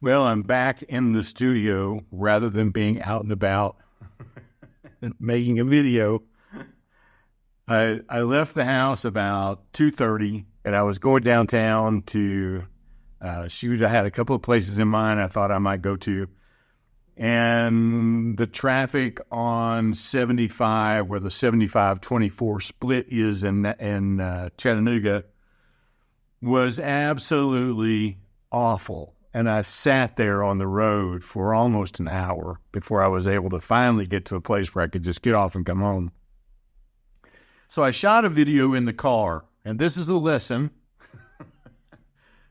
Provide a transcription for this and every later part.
Well, I'm back in the studio rather than being out and about making a video. I left the house about 2:30, and I was going downtown to shoot. I had a couple of places in mind I thought I might go to. And the traffic on 75, where the 75-24 split is in Chattanooga, was absolutely awful. And I sat there on the road for almost an hour before I was able to finally get to a place where I could just get off and come home. So I shot a video in the car, and this is the lesson.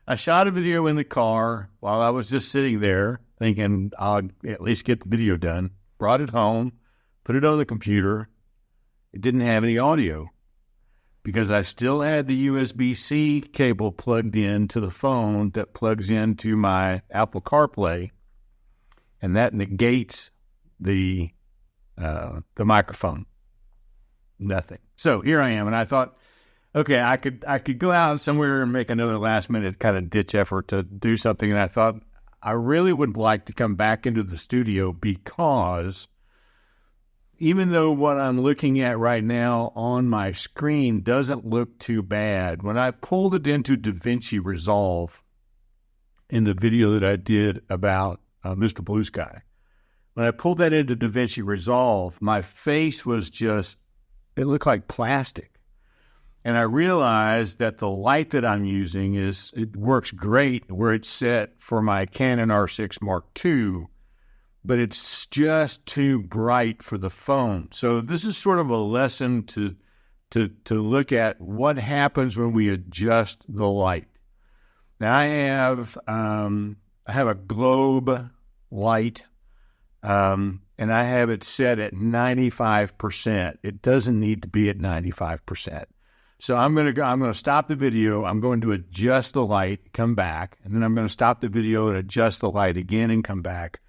I shot a video in the car while I was just sitting there thinking I'll at least get the video done. Brought it home, put it on the computer. It didn't have any audio because I still had the USB-C cable plugged in to the phone that plugs into my Apple CarPlay, and that negates the microphone. Nothing. So here I am, and I thought, okay, I could go out somewhere and make another last-minute kind of ditch effort to do something, and I thought I really would like to come back into the studio because even though what I'm looking at right now on my screen doesn't look too bad, when I pulled it into DaVinci Resolve in the video that I did about Mr. Blue Sky, when I pulled that into DaVinci Resolve, my face was just, it looked like plastic. And I realized that the light that I'm using it works great where it's set for my Canon R6 Mark II, but it's just too bright for the phone. So this is sort of a lesson to look at what happens when we adjust the light. Now I have a globe light, and I have it set at 95%. It doesn't need to be at 95%. So I'm going to stop the video. I'm going to adjust the light, come back, and then I'm going to stop the video and adjust the light again and come back.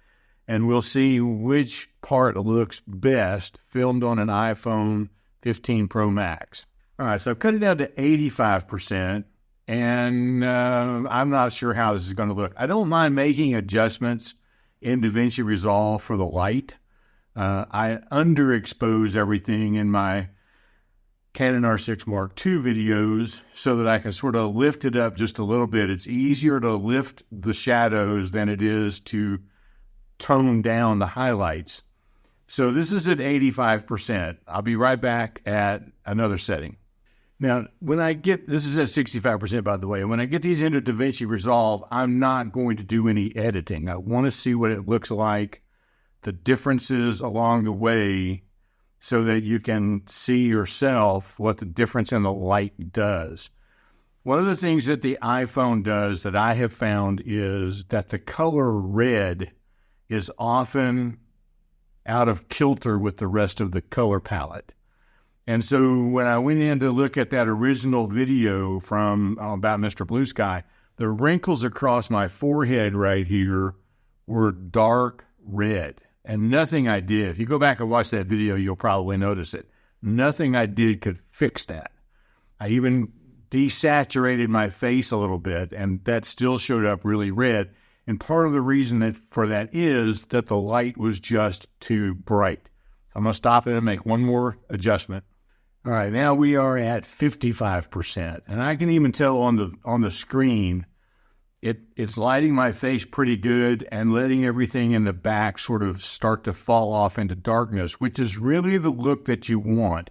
And we'll see which part looks best filmed on an iPhone 15 Pro Max. All right, so I've cut it down to 85%, and I'm not sure how this is going to look. I don't mind making adjustments in DaVinci Resolve for the light. I underexpose everything in my Canon R6 Mark II videos so that I can sort of lift it up just a little bit. It's easier to lift the shadows than it is to tone down the highlights. So this is at 85%. I'll be right back at another setting. Now, this is at 65%, by the way. When I get these into DaVinci Resolve, I'm not going to do any editing. I want to see what it looks like, the differences along the way, so that you can see yourself what the difference in the light does. One of the things that the iPhone does that I have found is that the color red is often out of kilter with the rest of the color palette. And so when I went in to look at that original video from about Mr. Blue Sky, the wrinkles across my forehead right here were dark red. And nothing I did, if you go back and watch that video, you'll probably notice it. Nothing I did could fix that. I even desaturated my face a little bit, and that still showed up really red. And part of the reason for that is that the light was just too bright. I'm going to stop it and make one more adjustment. All right, now we are at 55%. And I can even tell on the screen, it's lighting my face pretty good and letting everything in the back sort of start to fall off into darkness, which is really the look that you want.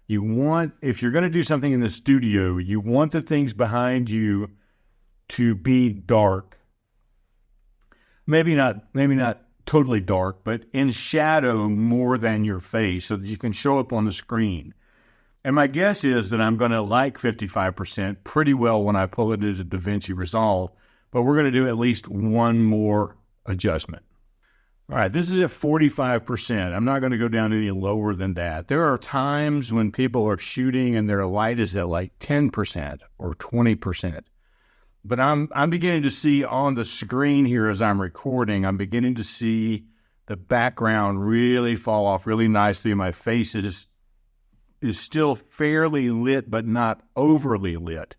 You want, if you're going to do something in the studio, you want the things behind you to be dark. Maybe not totally dark, but in shadow more than your face so that you can show up on the screen. And my guess is that I'm going to like 55% pretty well when I pull it into DaVinci Resolve, but we're going to do at least one more adjustment. All right, this is at 45%. I'm not going to go down any lower than that. There are times when people are shooting and their light is at like 10% or 20%. But I'm beginning to see on the screen here as I'm recording, I'm beginning to see the background really fall off really nicely. My face is still fairly lit, but not overly lit.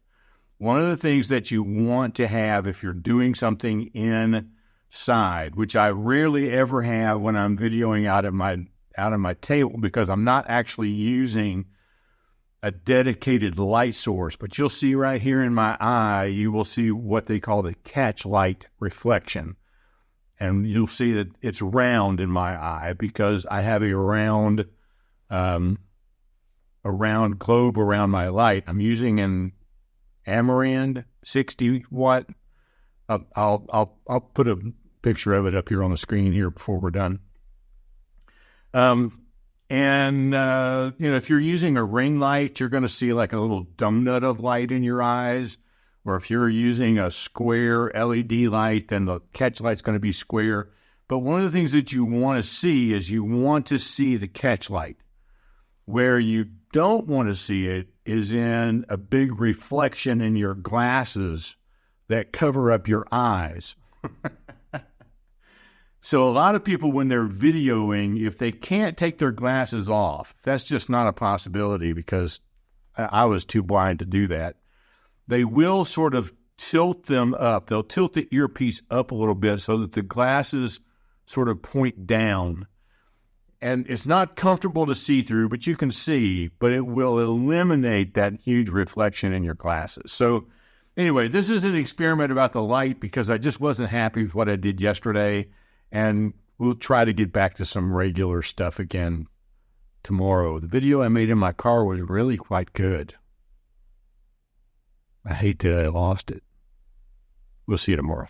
One of the things that you want to have if you're doing something in side, which I rarely ever have when I'm videoing out of my table because I'm not actually using a dedicated light source. But you'll see right here in my eye, you will see what they call the catch light reflection. And you'll see that it's round in my eye because I have a round globe around my light. I'm using an Amarand 60 watt. I'll put a picture of it up here on the screen here before we're done. If you're using a ring light, you're going to see like a little donut of light in your eyes. Or if you're using a square LED light, then the catch light's going to be square. But one of the things that you want to see is you want to see the catch light. Where you don't want to see it is in a big reflection in your glasses that cover up your eyes. So a lot of people, when they're videoing, if they can't take their glasses off, that's just not a possibility because I was too blind to do that. They will sort of tilt them up. They'll tilt the earpiece up a little bit so that the glasses sort of point down. And it's not comfortable to see through, but you can see, but it will eliminate that huge reflection in your glasses. So anyway, this is an experiment about the light because I just wasn't happy with what I did yesterday. And we'll try to get back to some regular stuff again tomorrow. The video I made in my car was really quite good. I hate that I lost it. We'll see you tomorrow.